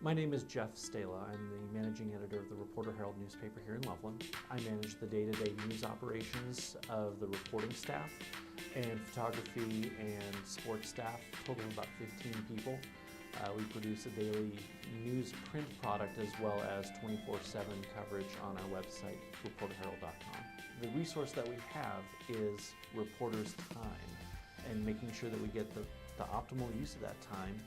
My name is Jeff Stahla. I'm the managing editor of the Reporter-Herald newspaper here in Loveland. I manage the day-to-day news operations of the reporting staff and photography and sports staff, totaling about 15 people. We produce a daily news print product as well as 24/7 coverage on our website, Reporter-Herald.com. The resource that we have is reporters' time and making sure that we get the optimal use of that time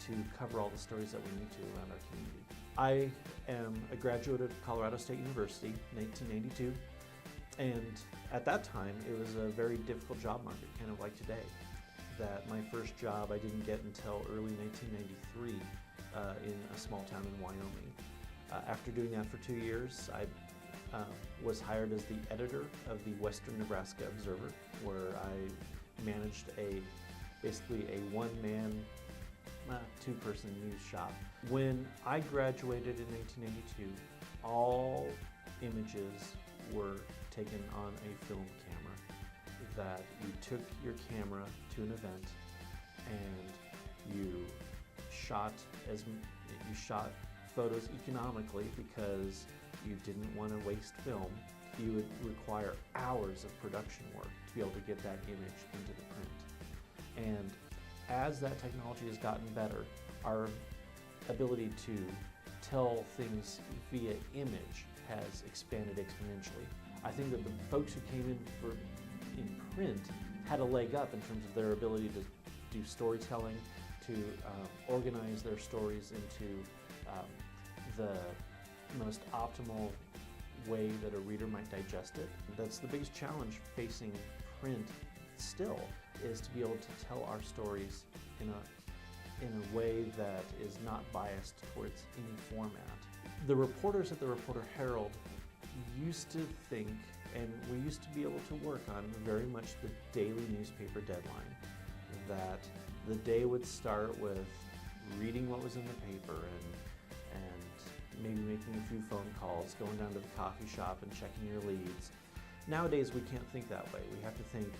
to cover all the stories that we need to around our community. I am a graduate of Colorado State University, 1992, and at that time it was a very difficult job market, kind of like today. That my first job I didn't get until early 1993 in a small town in Wyoming. After doing that for 2 years, I was hired as the editor of the Western Nebraska Observer, where I managed basically a one-man, two-person news shop. When I graduated in 1992, all images were taken on a film camera. That you took your camera to an event and you shot photos economically because you didn't want to waste film. You would require hours of production work to be able to get that image into the print. And as that technology has gotten better, our ability to tell things via image has expanded exponentially. I think that the folks who came in print had a leg up in terms of their ability to do storytelling, to organize their stories into the most optimal way that a reader might digest it. That's the biggest challenge facing print still, is to be able to tell our stories in a way that is not biased towards any format. The reporters at the Reporter-Herald used to think, and we used to be able to work on very much the daily newspaper deadline, that the day would start with reading what was in the paper and maybe making a few phone calls, going down to the coffee shop and checking your leads. Nowadays we can't think that way. We have to think,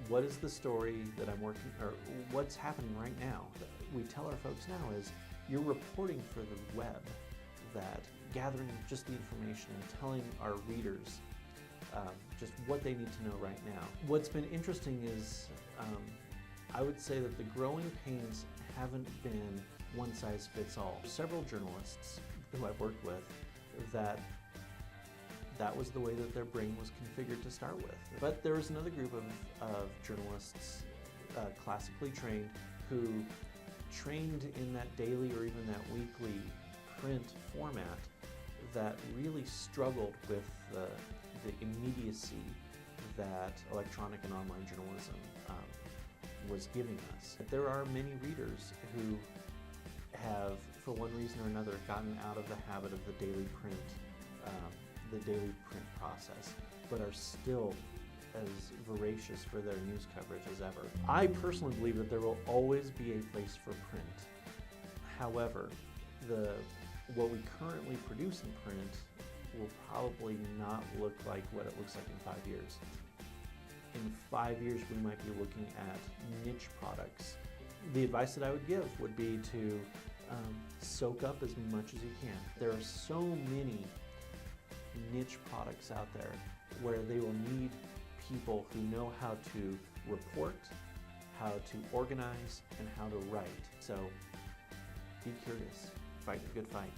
what is the story that I'm working, or what's happening right now? We tell our folks now is, you're reporting for the web, that gathering just the information and telling our readers just what they need to know right now. What's been interesting is, I would say that the growing pains haven't been one size fits all. Several journalists who I've worked with, that was the way that their brain was configured to start with. But there was another group of journalists, classically trained, who trained in that daily or even that weekly print format, that really struggled with the immediacy that electronic and online journalism was giving us. There are many readers who have, for one reason or another, gotten out of the habit of the daily print process, but are still as voracious for their news coverage as ever. I personally believe that there will always be a place for print. However, what we currently produce in print will probably not look like what it looks like in 5 years. In 5 years, we might be looking at niche products. The advice that I would give would be to soak up as much as you can. There are so many niche products out there where they will need people who know how to report, how to organize, and how to write. So be curious, fight the good fight.